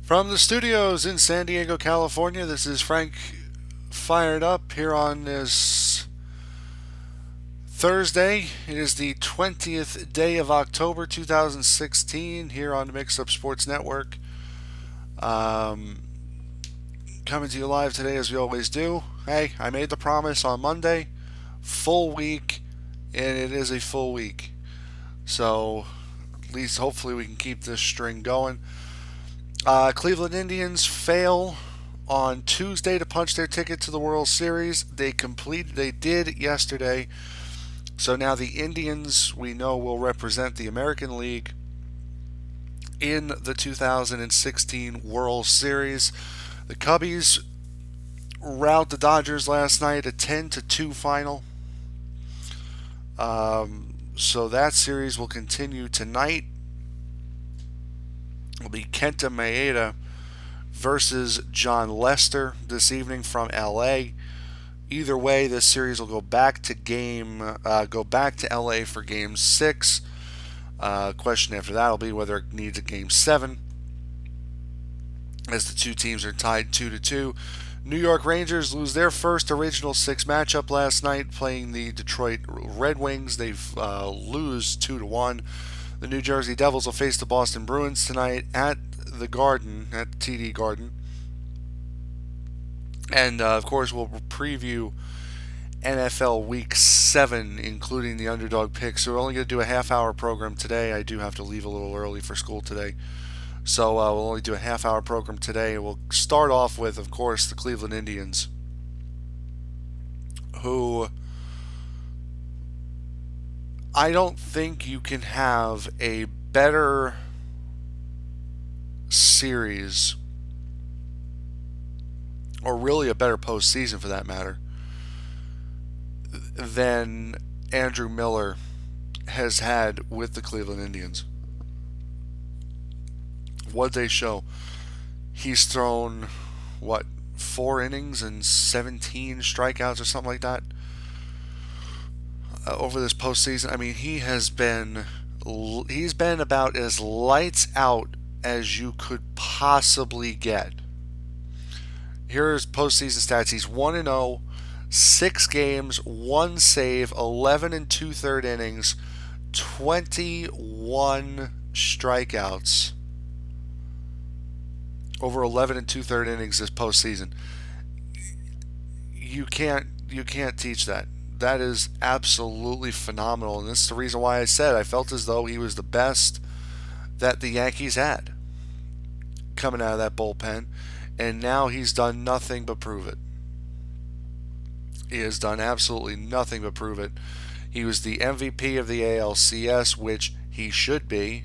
From the studios in San Diego, California, this is Frank fired up here on this Thursday. It is the 20th day of October 2016 here on the Mix Up Sports Network. Um, Coming to you live today as we always do. Hey, I made the promise on Monday, full week, and it is a full week. So at least hopefully we can keep this string going. Cleveland Indians fail on Tuesday to punch their ticket to the World Series. They did yesterday. So now the Indians, we know, will represent the American League in the 2016 World Series. The Cubbies rout the Dodgers last night, a 10-2 final. So that series will continue tonight. It'll be Kenta Maeda versus John Lester this evening from LA. Either way, this series will go back to LA for Game 6. Question after that will be whether it needs a Game 7, as the two teams are tied 2-2. New York Rangers lose their first Original Six matchup last night, playing the Detroit Red Wings. They lose 2-1. The New Jersey Devils will face the Boston Bruins tonight at the Garden, at TD Garden. And, of course, we'll preview NFL Week 7, including the Underdog Picks. So we're only going to do a half-hour program today. I do have to leave a little early for school today. So we'll only do a half-hour program today. We'll start off with, of course, the Cleveland Indians, who I don't think you can have a better series, or really a better postseason for that matter, than Andrew Miller has had with the Cleveland Indians. What they show, he's thrown, 4 innings and 17 strikeouts or something like that over this postseason. I mean, he's been about as lights out as you could possibly get. Here's postseason stats. He's 1-0, 6 games, 1 save, 11 and 2/3 innings, 21 strikeouts over 11 and 2/3 innings this postseason. You can't teach that. That is absolutely phenomenal, and this is the reason why I said I felt as though he was the best that the Yankees had coming out of that bullpen, and now he's done nothing but prove it. He has done absolutely nothing but prove it. He was the MVP of the ALCS, which he should be.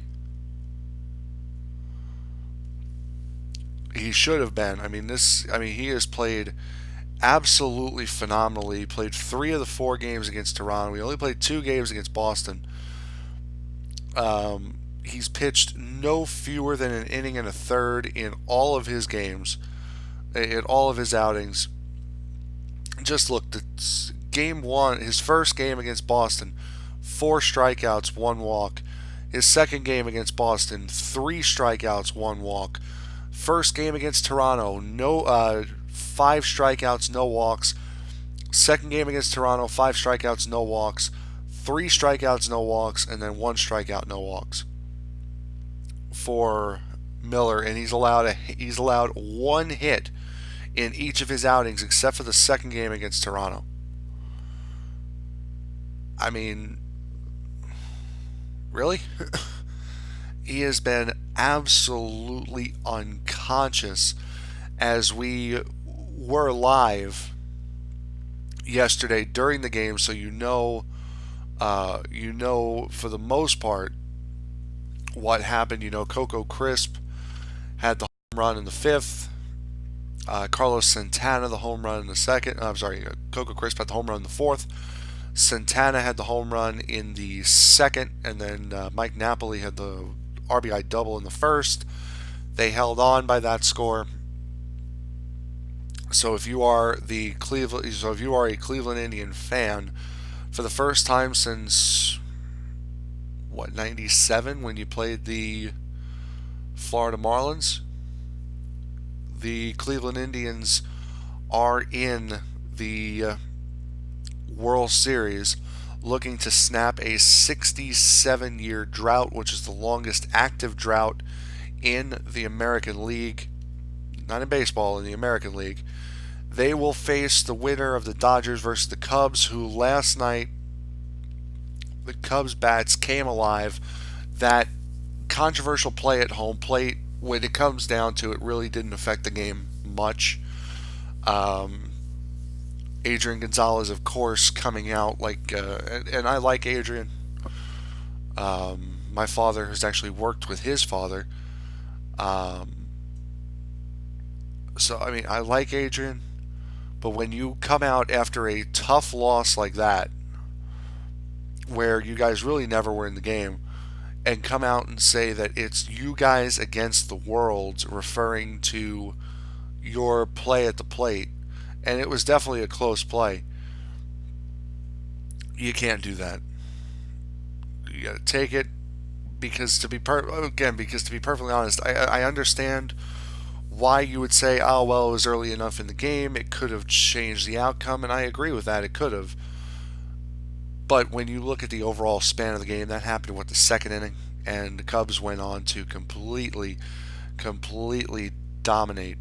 He should have been. He has played absolutely phenomenally. He played 3 of the 4 games against Toronto. He only played 2 games against Boston. He's pitched no fewer than an inning and a third in all of his games, in all of his outings. Just look, game 1, his first game against Boston, 4 strikeouts, 1 walk. His second game against Boston, 3 strikeouts, 1 walk. First game against Toronto, 5 strikeouts, no walks. Second game against Toronto, 5 strikeouts, no walks. 3 strikeouts, no walks, and then 1 strikeout, no walks for Miller. And he's allowed 1 hit in each of his outings, except for the second game against Toronto. I mean, really? He has been absolutely unconscious, as we were live yesterday during the game, so you know for the most part what happened. Coco Crisp had the home run in the 5th. Carlos Santana the home run in the 2nd. Coco Crisp had the home run in the 4th. Santana had the home run in the 2nd, and then Mike Napoli had the RBI double in the 1st. They held on by that score. So if you are a Cleveland Indian fan, for the first time since 97 when you played the Florida Marlins, the Cleveland Indians are in the World Series looking to snap a 67-year drought, which is the longest active drought in the American League. Not in baseball, in the American League. They will face the winner of the Dodgers versus the Cubs, who last night the Cubs bats came alive. That controversial play at home plate, when it comes down to it, really didn't affect the game much. Adrian Gonzalez, of course, coming out and I like Adrian. My father has actually worked with his father. So, I mean, I like Adrian, but when you come out after a tough loss like that, where you guys really never were in the game, and come out and say that it's you guys against the world, referring to your play at the plate, and it was definitely a close play. You can't do that. You got to take it because because to be perfectly honest, I understand why you would say, oh well, it was early enough in the game, it could have changed the outcome, and I agree with that. It could have. But when you look at the overall span of the game, that happened with the second inning, and the Cubs went on to completely dominate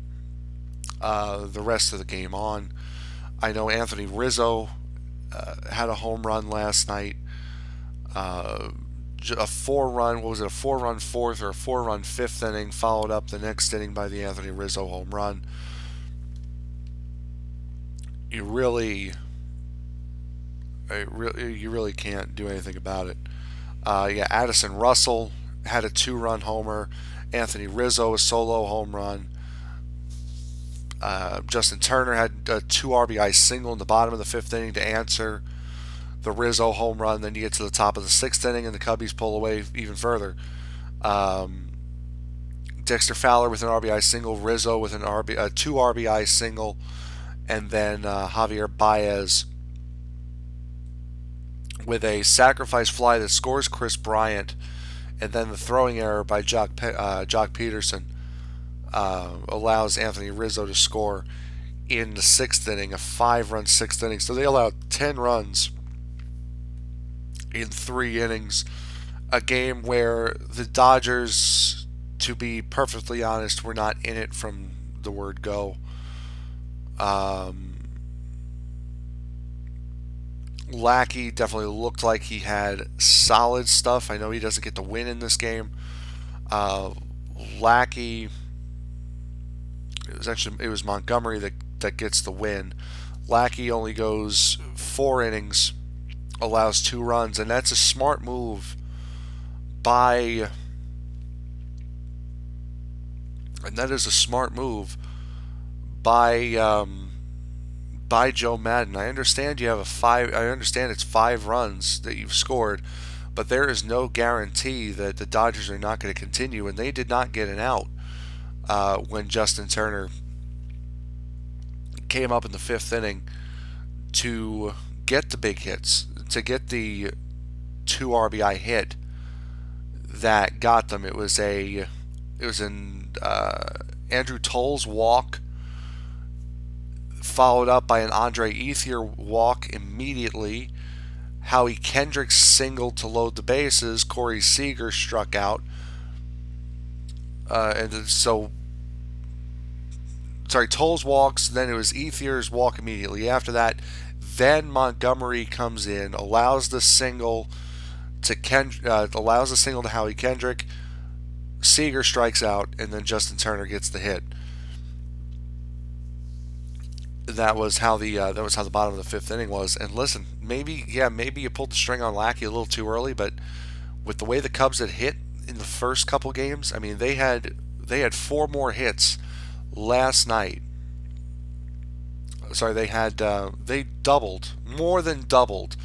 the rest of the game on. I know Anthony Rizzo had a home run last night. A 4-run, what was it, a 4-run fourth or a 4-run fifth inning, followed up the next inning by the Anthony Rizzo home run. You really can't do anything about it. Addison Russell had a 2-run homer. Anthony Rizzo a solo home run. Justin Turner had a 2 RBI single in the bottom of the 5th inning to answer the Rizzo home run. Then you get to the top of the 6th inning and the Cubbies pull away even further. Dexter Fowler with an RBI single, Rizzo with a 2 RBI single, and then Javier Baez with a sacrifice fly that scores Chris Bryant, and then the throwing error by Jock Peterson allows Anthony Rizzo to score in the 6th inning, a 5-run 6th inning. So they allowed 10 runs in 3 innings. A game where the Dodgers, to be perfectly honest, were not in it from the word go. Lackey definitely looked like he had solid stuff. I know he doesn't get the win in this game. Lackey, it was Montgomery that gets the win. Lackey only goes 4 innings, allows 2 runs, and that's a smart move by Joe Madden. I understand it's 5 runs that you've scored, but there is no guarantee that the Dodgers are not going to continue, and they did not get an out when Justin Turner came up in the 5th inning to get the big hits, to get the 2 RBI hit that got them. It was an Andrew Toll's walk, followed up by an Andre Ethier walk immediately. Howie Kendrick singled to load the bases. Corey Seager struck out. Toll's walks, then it was Ethier's walk immediately after that. Then Montgomery comes in, allows the single to Howie Kendrick. Seager strikes out, and then Justin Turner gets the hit. That was how the bottom of the 5th inning was. And listen, maybe you pulled the string on Lackey a little too early, but with the way the Cubs had hit in the first couple games, I mean they had 4 more hits last night. Sorry, they more than doubled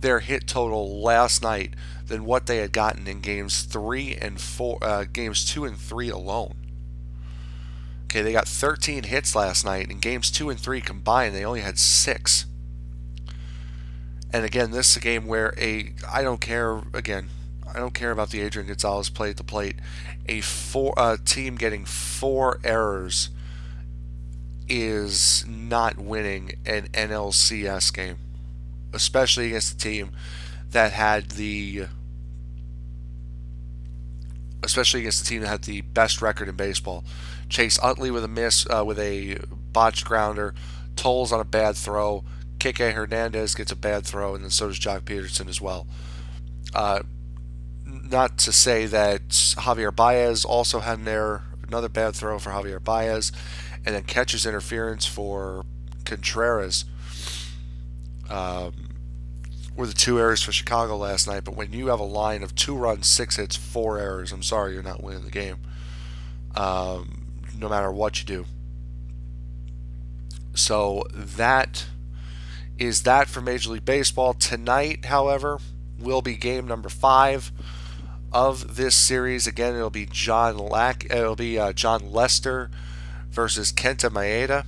their hit total last night than what they had gotten in games 2 and 3 alone. Okay, they got 13 hits last night. In games 2 and 3 combined, they only had 6. And again, this is a game where I don't care about the Adrian Gonzalez play at the plate. A team getting 4 errors is not winning an NLCS game, especially against a team that had the best record in baseball. Chase Utley with a miss, with a botched grounder, Tolles on a bad throw, Kike Hernandez gets a bad throw, and then so does Jock Peterson as well. Uh, Not to say that Javier Baez also had an error, another bad throw for Javier Baez, and then catches interference for Contreras. Were the two errors for Chicago last night. But when you have a line of 2 runs, 6 hits, 4 errors, I'm sorry, you're not winning the game. No matter what you do. So that is that for Major League Baseball. Tonight, however, will be game number 5 of this series. Again, it'll be John Lester versus Kenta Maeda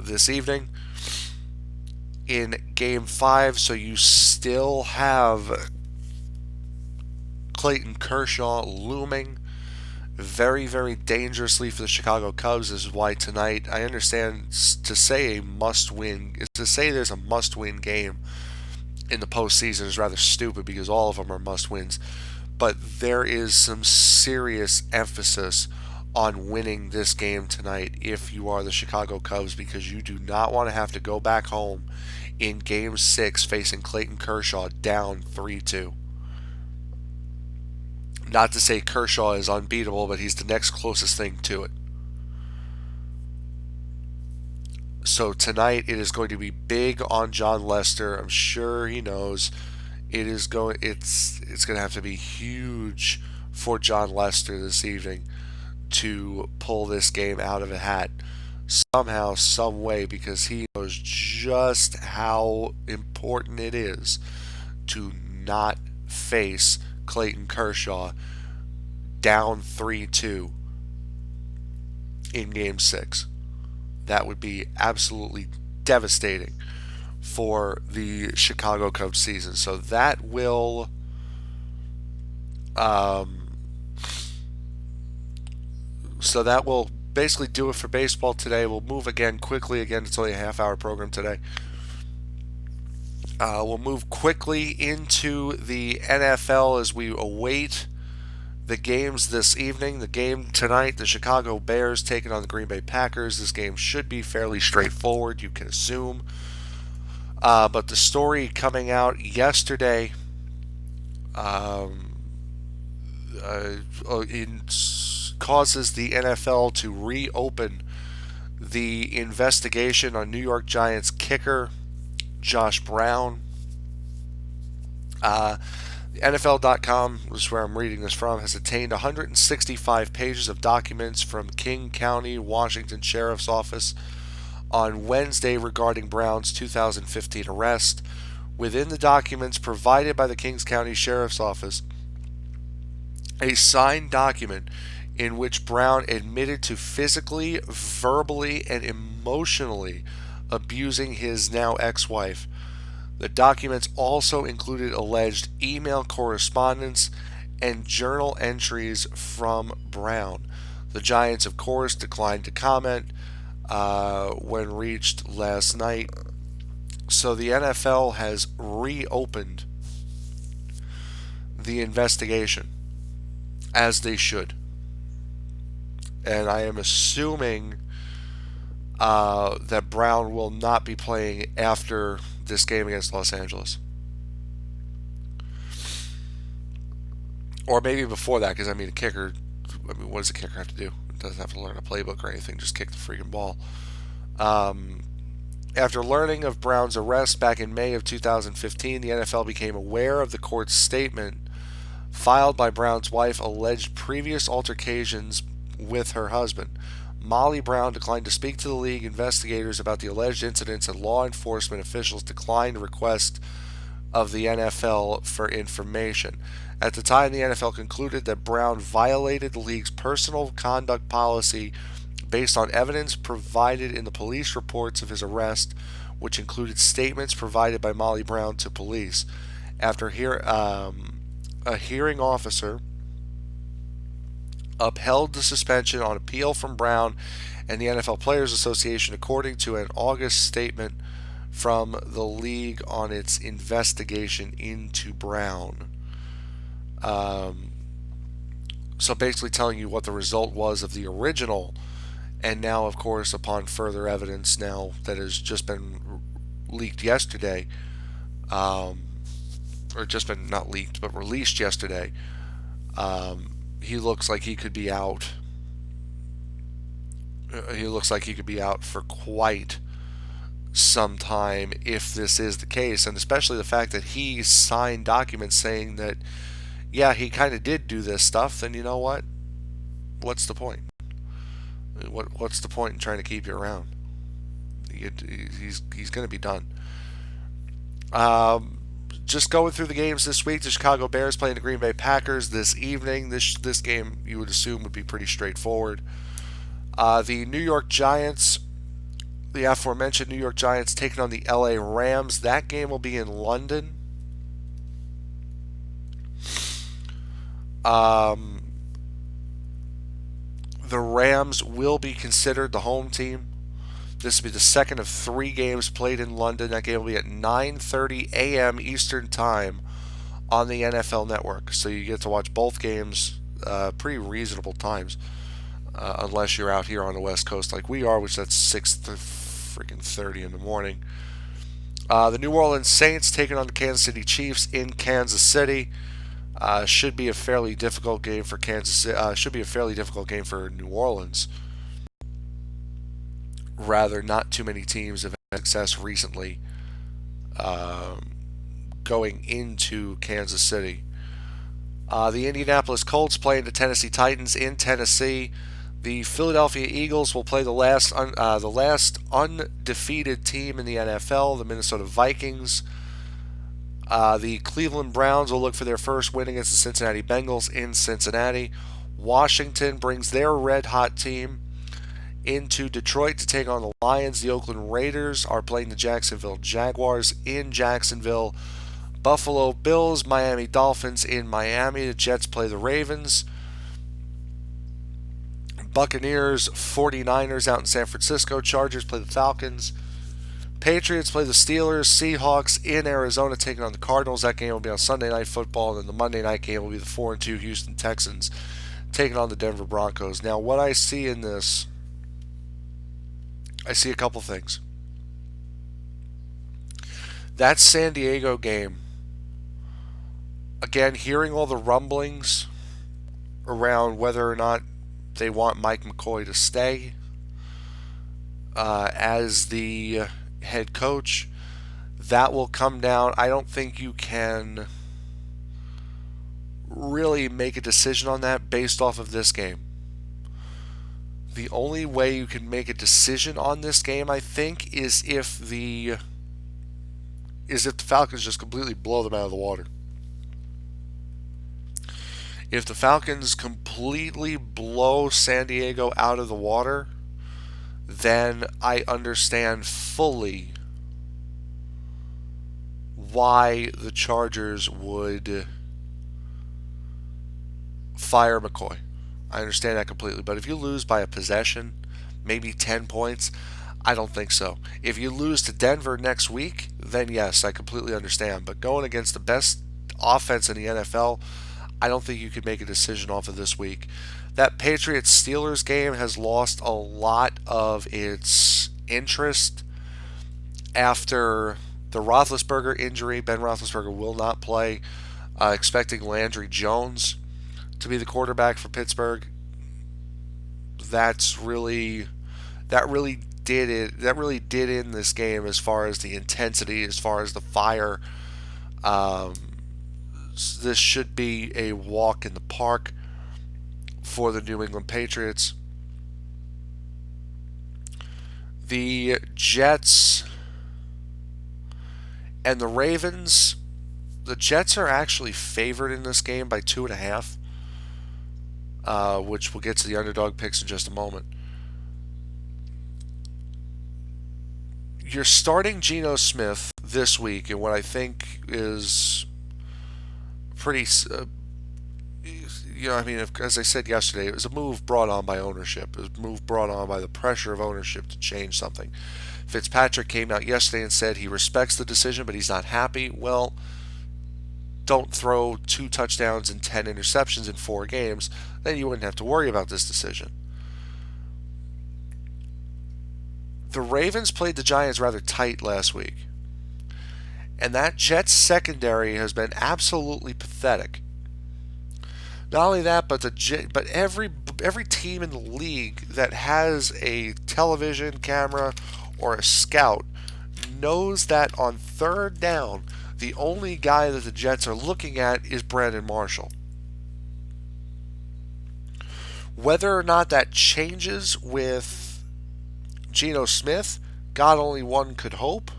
this evening in game 5. So you still have Clayton Kershaw looming very, very dangerously for the Chicago Cubs. This is why tonight, I understand to say a must-win, to say there's a must-win game in the postseason is rather stupid because all of them are must-wins. But there is some serious emphasis on winning this game tonight if you are the Chicago Cubs, because you do not want to have to go back home in Game 6 facing Clayton Kershaw down 3-2. Not to say Kershaw is unbeatable, but he's the next closest thing to it. So tonight it is going to be big on John Lester. I'm sure he knows it's going to have to be huge for John Lester this evening to pull this game out of a hat somehow, some way, because he knows just how important it is to not face Clayton Kershaw down 3-2 in Game 6. That would be absolutely devastating for the Chicago Cubs season. So that will basically do it for baseball today. We'll move quickly. It's only a half-hour program today. We'll move quickly into the NFL as we await the games this evening. The game tonight, the Chicago Bears taking on the Green Bay Packers. This game should be fairly straightforward, you can assume. But the story coming out yesterday causes the NFL to reopen the investigation on New York Giants kicker Josh Brown. NFL.com, which is where I'm reading this from, has obtained 165 pages of documents from King County, Washington Sheriff's Office on Wednesday regarding Brown's 2015 arrest. Within the documents provided by the Kings County Sheriff's Office, a signed document in which Brown admitted to physically, verbally, and emotionally abusing his now ex-wife. The documents also included alleged email correspondence and journal entries from Brown. The Giants, of course, declined to comment when reached last night. So the NFL has reopened the investigation, as they should. And I am assuming that Brown will not be playing after this game against Los Angeles. Or maybe before that, because a kicker, what does a kicker have to do? It doesn't have to learn a playbook or anything, just kick the freaking ball. After learning of Brown's arrest back in May of 2015, the NFL became aware of the court's statement filed by Brown's wife alleged previous altercations with her husband. Molly Brown declined to speak to the league investigators about the alleged incidents, and law enforcement officials declined a request of the NFL for information. At the time, the NFL concluded that Brown violated the league's personal conduct policy based on evidence provided in the police reports of his arrest, which included statements provided by Molly Brown to police. After a hearing officer upheld the suspension on appeal from Brown and the NFL Players Association, according to an August statement from the league on its investigation into Brown. So basically telling you what the result was of the original, and now, of course, upon further evidence now that has just been leaked yesterday, or just been not leaked, but released yesterday, he looks like he could be out. He looks like he could be out for quite some time if this is the case, and especially the fact that he signed documents saying that, yeah, he kind of did do this stuff. Then you know what? What's the point? What's the point in trying to keep you around? He's going to be done. Just going through the games this week, the Chicago Bears playing the Green Bay Packers this evening. This game you would assume would be pretty straightforward. The New York Giants, the aforementioned New York Giants, taking on the LA Rams. That game will be in London. The Rams will be considered the home team. This will be the second of 3 games played in London. That game will be at 9:30 a.m. Eastern Time on the NFL Network. So you get to watch both games pretty reasonable times, unless you're out here on the West Coast like we are, which that's 6:30 in the morning. The New Orleans Saints taking on the Kansas City Chiefs in Kansas City. Should be a fairly difficult game for Kansas City. Should be a fairly difficult game for New Orleans. Rather, not too many teams have had success recently going into Kansas City. The Indianapolis Colts playing the Tennessee Titans in Tennessee. The Philadelphia Eagles will play the last undefeated team in the NFL, the Minnesota Vikings. The Cleveland Browns will look for their first win against the Cincinnati Bengals in Cincinnati. Washington brings their red-hot team into Detroit to take on the Lions. The Oakland Raiders are playing the Jacksonville Jaguars in Jacksonville. Buffalo Bills, Miami Dolphins in Miami. The Jets play the Ravens. Buccaneers, 49ers out in San Francisco. Chargers play the Falcons. Patriots play the Steelers. Seahawks in Arizona taking on the Cardinals. That game will be on Sunday Night Football. And then the Monday night game will be the 4-2 Houston Texans taking on the Denver Broncos. Now, what I see in this, I see a couple things. That San Diego game, again, hearing all the rumblings around whether or not they want Mike McCoy to stay as the head coach, that will come down. I don't think you can really make a decision on that based off of this game. The only way you can make a decision on this game, I think, is if the Falcons just completely blow them out of the water. If the Falcons completely blow San Diego out of the water, then I understand fully why the Chargers would fire McCoy. I understand that completely. But if you lose by a possession, maybe 10 points, I don't think so. If you lose to Denver next week, then yes, I completely understand. But going against the best offense in the NFL, I don't think you could make a decision off of this week. That Patriots-Steelers game has lost a lot of its interest after the Roethlisberger injury. Ben Roethlisberger will not play. Expecting Landry Jones to be the quarterback for Pittsburgh. That really did in this game as far as the intensity, as far as the fire. This should be a walk in the park for the New England Patriots. The Jets and the Ravens. The Jets are actually favored in this game by 2.5, which we'll get to the underdog picks in just a moment. You're starting Geno Smith this week in what I think is pretty I mean, as I said yesterday, it was a move brought on by ownership. It was a move brought on by the pressure of ownership to change something. Fitzpatrick came out yesterday and said he respects the decision, but he's not happy. Well, don't throw 2 touchdowns and 10 interceptions in 4 games. Then you wouldn't have to worry about this decision. The Ravens played the Giants rather tight last week. And that Jets secondary has been absolutely pathetic. Not only that, but every team in the league that has a television camera or a scout knows that on third down, the only guy that the Jets are looking at is Brandon Marshall. Whether or not that changes with Geno Smith, God only one could hope.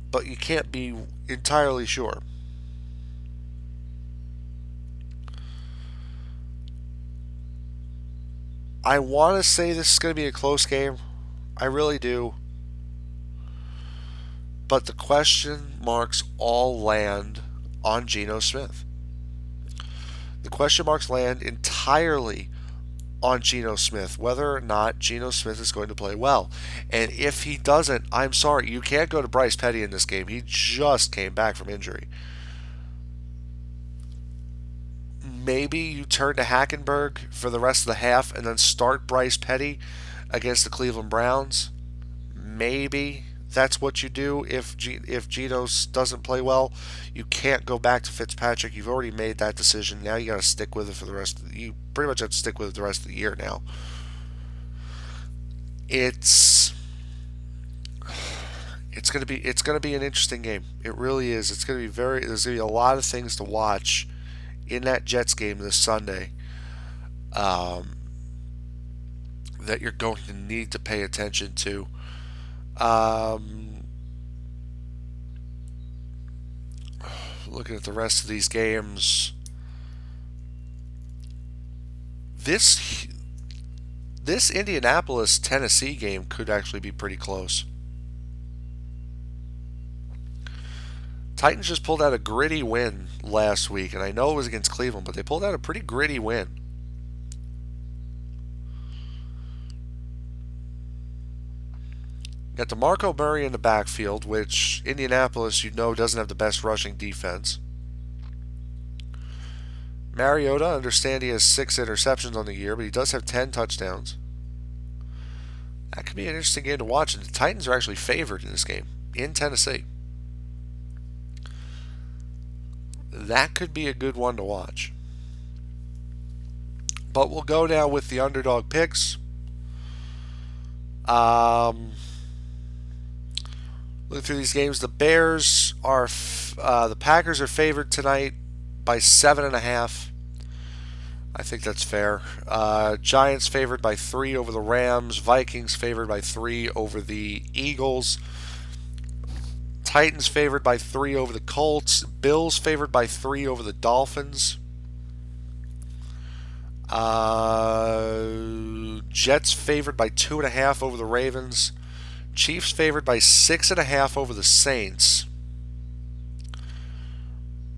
But you can't be entirely sure. I want to say this is going to be a close game. I really do. But the question marks all land on Geno Smith. The question marks land entirely on Geno Smith, whether or not Geno Smith is going to play well. And if he doesn't, I'm sorry, you can't go to Bryce Petty in this game. He just came back from injury. Maybe you turn to Hackenberg for the rest of the half and then start Bryce Petty against the Cleveland Browns. Maybe that's what you do if Geno doesn't play well. You can't go back to Fitzpatrick. You've already made that decision. Now you got to stick with it for the rest of the, you pretty much have to stick with it the rest of the year now. It's going to be an interesting game. It really is. It's going to be there's going to be a lot of things to watch in that Jets game this Sunday that you're going to need to pay attention to. Looking at the rest of these games, this Indianapolis Tennessee game could actually be pretty close. Titans just pulled out a gritty win last week, and I know it was against Cleveland, but they pulled out a pretty gritty win. Got DeMarco Murray in the backfield, which Indianapolis, doesn't have the best rushing defense. Mariota, understand he has 6 interceptions on the year, but he does have 10 touchdowns. That could be an interesting game to watch, and the Titans are actually favored in this game, in Tennessee. That could be a good one to watch. But we'll go now with the underdog picks. Looking through these games, the Packers are favored tonight by 7.5. I think that's fair. Giants favored by 3 over the Rams. Vikings favored by 3 over the Eagles. Titans favored by 3 over the Colts. Bills favored by 3 over the Dolphins. Jets favored by 2.5 over the Ravens. Chiefs favored by 6.5 over the Saints.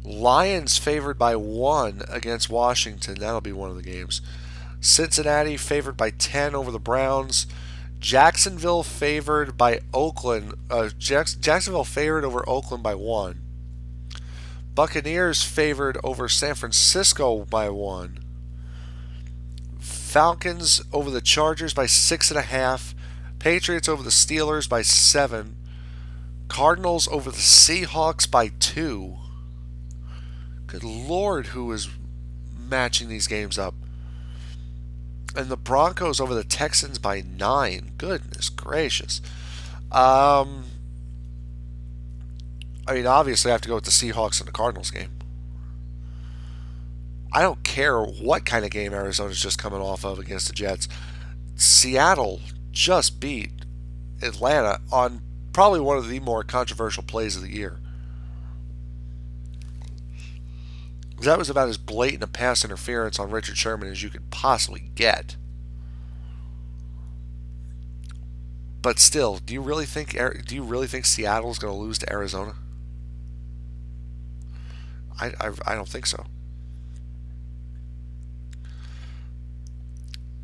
Lions favored by 1 against Washington. That'll be one of the games. Cincinnati favored by 10 over the Browns. Jacksonville favored by Oakland. Jacksonville favored over Oakland by 1. Buccaneers favored over San Francisco by 1. Falcons over the Chargers by 6.5. Patriots over the Steelers by 7. Cardinals over the Seahawks by 2. Good Lord, who is matching these games up? And the Broncos over the Texans by 9. Goodness gracious. Obviously I have to go with the Seahawks and the Cardinals game. I don't care what kind of game Arizona's just coming off of against the Jets. Seattle just beat Atlanta on probably one of the more controversial plays of the year. That was about as blatant a pass interference on Richard Sherman as you could possibly get. But still, do you really think Seattle is going to lose to Arizona? I don't think so.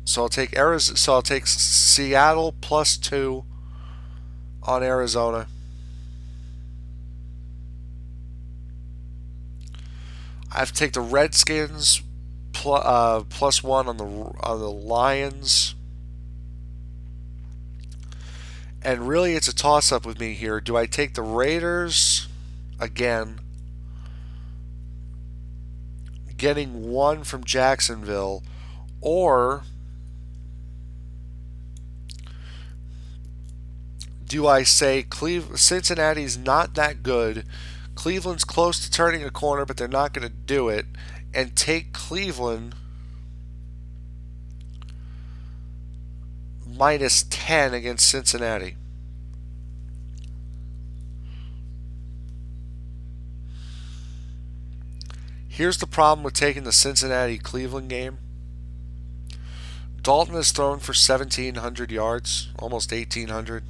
So I'll take Arizona. So I'll take Seattle +2 on Arizona. I have to take the Redskins +1 on the Lions. And really, it's a toss-up with me here. Do I take the Raiders again, getting 1 from Jacksonville, or do I say Cincinnati's not that good, Cleveland's close to turning a corner, but they're not going to do it, and take Cleveland -10 against Cincinnati? Here's the problem with taking the Cincinnati-Cleveland game. Dalton has thrown for 1,700 yards, almost 1,800.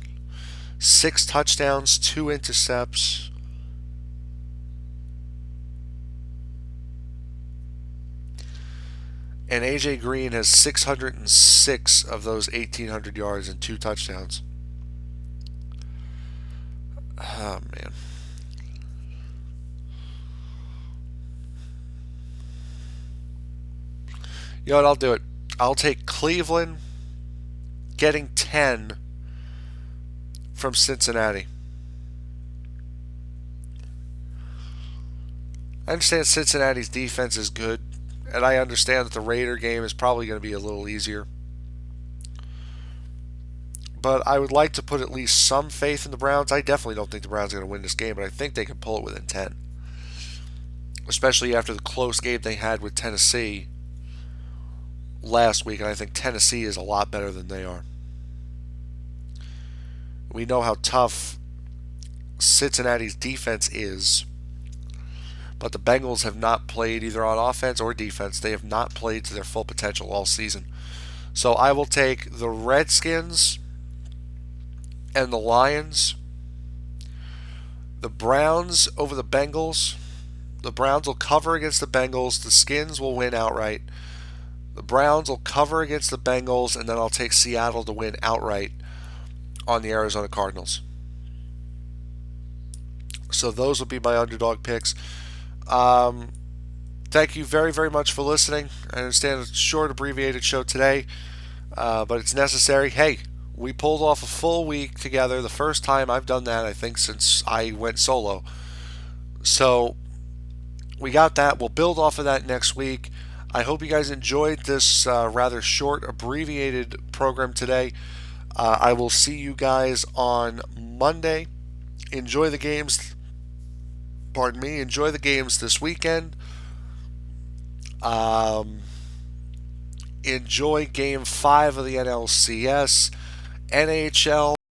6 touchdowns, 2 intercepts. And A.J. Green has 606 of those 1,800 yards and 2 touchdowns. Oh, man. You know what? I'll do it. I'll take Cleveland getting 10 from Cincinnati. I understand Cincinnati's defense is good, and I understand that the Raider game is probably going to be a little easier. But I would like to put at least some faith in the Browns. I definitely don't think the Browns are going to win this game, but I think they can pull it within 10. Especially after the close game they had with Tennessee last week, and I think Tennessee is a lot better than they are. We know how tough Cincinnati's defense is, but the Bengals have not played either on offense or defense. They have not played to their full potential all season. So I will take the Redskins and the Lions. The Browns over the Bengals. The Browns will cover against the Bengals. The Skins will win outright. The Browns will cover against the Bengals, and then I'll take Seattle to win outright on the Arizona Cardinals. So those will be my underdog picks. Thank you very, very much for listening. I understand it's a short, abbreviated show today, but it's necessary. Hey, we pulled off a full week together. The first time I've done that, I think, since I went solo. So we got that. We'll build off of that next week. I hope you guys enjoyed this rather short, abbreviated program today. I will see you guys on Monday. Enjoy the games. Pardon me. Enjoy the games this weekend. Enjoy Game 5 of the NLCS, NHL.